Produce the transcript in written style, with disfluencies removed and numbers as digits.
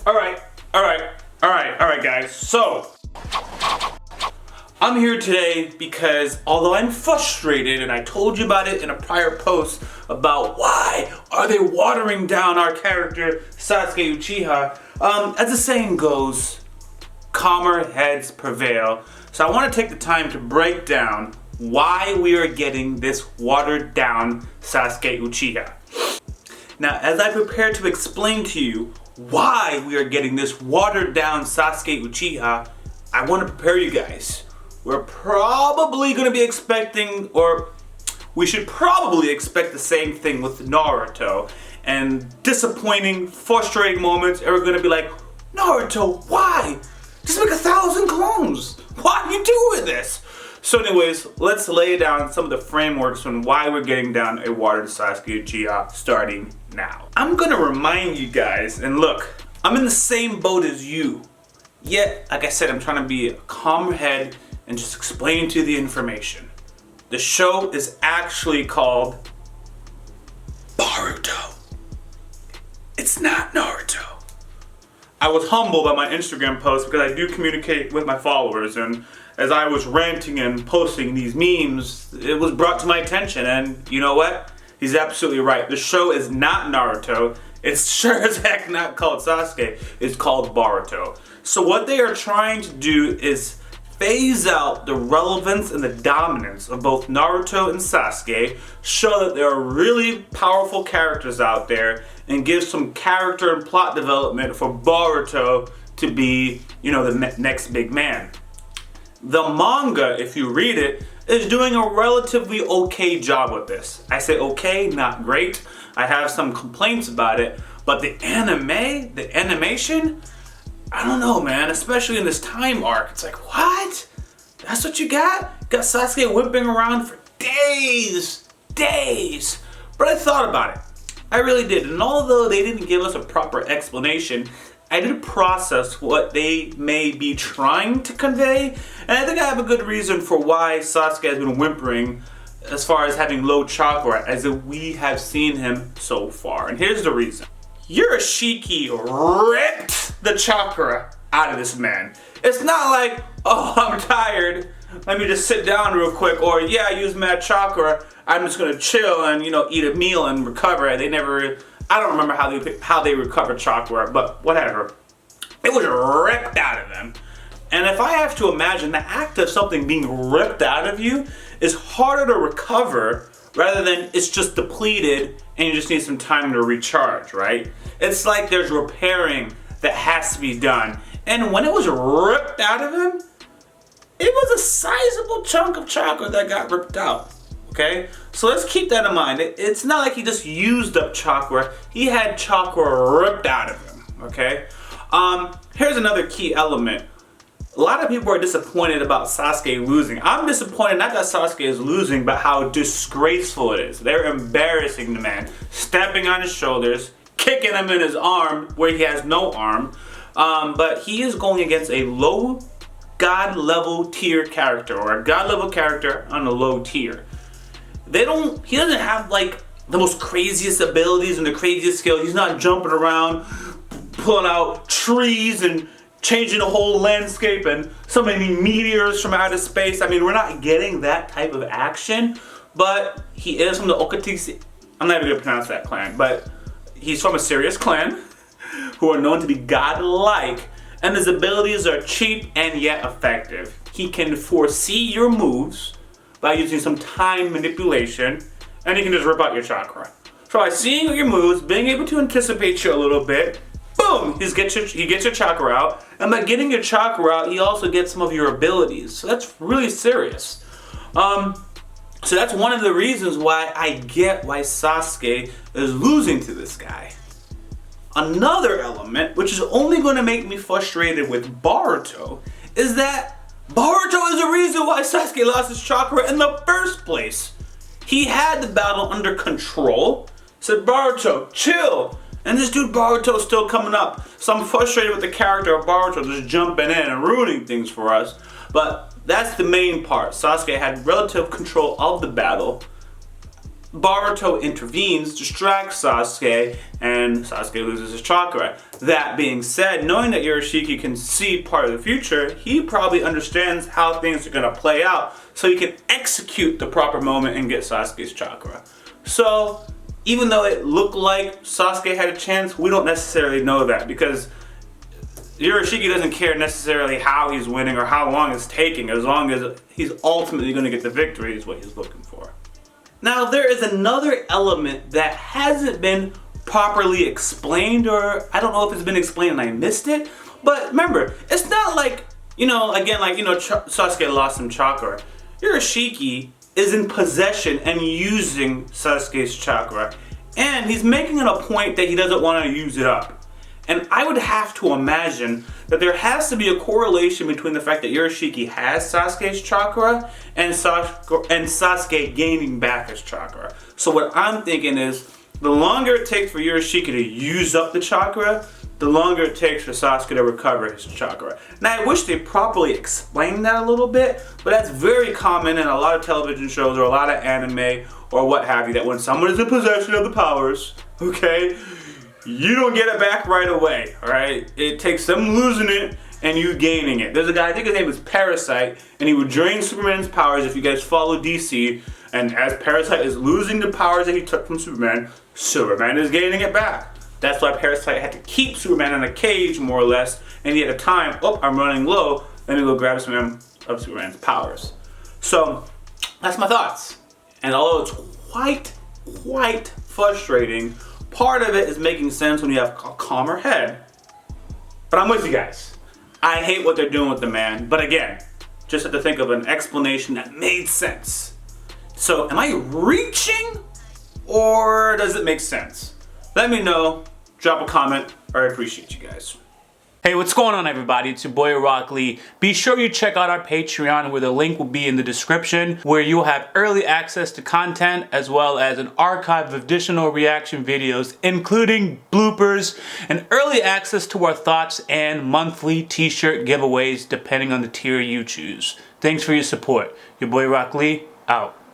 Alright guys, so I'm here today because although I'm frustrated, and I told you about it in a prior post about why are they watering down our character Sasuke Uchiha, as the saying goes, calmer heads prevail. So I want to take the time to break down why we are getting this watered down Sasuke Uchiha. Now, as I prepare to explain to you why we are getting this watered down Sasuke Uchiha, I want to prepare you guys. We're probably going to be expecting, or we should probably expect the same thing with Naruto. And disappointing, frustrating moments, and we're going to be like, Naruto, why? Just make 1,000 clones. Why are you doing this? So anyways, let's lay down some of the frameworks on why we're getting down a watered Sasuke Uchiha starting now. I'm going to remind you guys, and look, I'm in the same boat as you. Yet, like I said, I'm trying to be a calmer head and just explain to you the information. The show is actually called Boruto. It's not Naruto. I was humbled by my Instagram post because I do communicate with my followers, and as I was ranting and posting these memes, it was brought to my attention, and you know what? He's absolutely right. The show is not Naruto. It's sure as heck not called Sasuke. It's called Boruto. So what they are trying to do is phase out the relevance and the dominance of both Naruto and Sasuke, show that there are really powerful characters out there, and give some character and plot development for Boruto to be, you know, the next big man. The manga, if you read it, is doing a relatively okay job with this. I say okay, not great. I have some complaints about it, but the anime, the animation, I don't know, man, especially in this time arc. It's like, what? That's what you got? Got Sasuke whipping around for days. But I thought about it. I really did. And although they didn't give us a proper explanation, I did process what they may be trying to convey. And I think I have a good reason for why Sasuke has been whimpering as far as having low chakra as we have seen him so far. And here's the reason. Urashiki ripped the chakra out of this man. It's not like, oh, I'm tired, let me just sit down real quick, or yeah, I use mad chakra, I'm just gonna chill and, you know, eat a meal and recover. I don't remember how they recover chakra, but whatever. It was ripped out of them. And if I have to imagine, the act of something being ripped out of you is harder to recover rather than it's just depleted and you just need some time to recharge, right? It's like there's repairing that has to be done. And when it was ripped out of him, it was a sizable chunk of chakra that got ripped out, okay? So let's keep that in mind. It's not like he just used up chakra. He had chakra ripped out of him, okay? Here's another key element. A lot of people are disappointed about Sasuke losing. I'm disappointed not that Sasuke is losing, but how disgraceful it is. They're embarrassing the man, stepping on his shoulders, kicking him in his arm where he has no arm. But he is going against a low god level tier character, or a god level character on a low tier. He doesn't have like the most craziest abilities and the craziest skill. He's not jumping around, pulling out trees and changing the whole landscape and summoning meteors from outer space. I mean, we're not getting that type of action, but he is from the Okatisi. I'm not even gonna pronounce that clan, but he's from a serious clan who are known to be godlike, and his abilities are cheap and yet effective. He can foresee your moves by using some time manipulation, and he can just rip out your chakra. So by seeing your moves, being able to anticipate you a little bit, boom, he gets your chakra out, and by getting your chakra out, he also gets some of your abilities. So that's really serious. So that's one of the reasons why I get why Sasuke is losing to this guy. Another element, which is only going to make me frustrated with Boruto, is that Boruto is the reason why Sasuke lost his chakra in the first place. He had the battle under control, said, Boruto, chill. And this dude Boruto's still coming up. So I'm frustrated with the character of Boruto just jumping in and ruining things for us. But that's the main part. Sasuke had relative control of the battle. Boruto intervenes, distracts Sasuke, and Sasuke loses his chakra. That being said, knowing that Urashiki can see part of the future, he probably understands how things are going to play out, so he can execute the proper moment and get Sasuke's chakra. So, even though it looked like Sasuke had a chance, we don't necessarily know that, because Urashiki doesn't care necessarily how he's winning or how long it's taking, as long as he's ultimately going to get the victory is what he's looking for. Now, there is another element that hasn't been properly explained, or I don't know if it's been explained and I missed it, but remember, it's not like, Sasuke lost some chakra. Urashiki is in possession and using Sasuke's chakra, and he's making it a point that he doesn't want to use it up. And I would have to imagine that there has to be a correlation between the fact that Urashiki has Sasuke's chakra and Sasuke gaining back his chakra. So what I'm thinking is, the longer it takes for Urashiki to use up the chakra, the longer it takes for Sasuke to recover his chakra. Now, I wish they properly explained that a little bit, but that's very common in a lot of television shows or a lot of anime or what have you, that when someone is in possession of the powers, okay, you don't get it back right away, alright? It takes them losing it and you gaining it. There's a guy, I think his name is Parasite, and he would drain Superman's powers. If you guys follow DC, and as Parasite is losing the powers that he took from Superman, Superman is gaining it back. That's why Parasite had to keep Superman in a cage, more or less, and he had a time, oh, I'm running low, let me go grab some of Superman's powers. So, that's my thoughts. And although it's quite frustrating, part of it is making sense when you have a calmer head. But I'm with you guys. I hate what they're doing with the man, but again, just have to think of an explanation that made sense. So, am I reaching, or does it make sense? Let me know, drop a comment, I appreciate you guys. Hey, what's going on, everybody? It's your boy YaBoyRockLee. Be sure you check out our Patreon, where the link will be in the description, where you'll have early access to content as well as an archive of additional reaction videos, including bloopers and early access to our thoughts and monthly t-shirt giveaways depending on the tier you choose. Thanks for your support. Your boy YaBoyRockLee, out.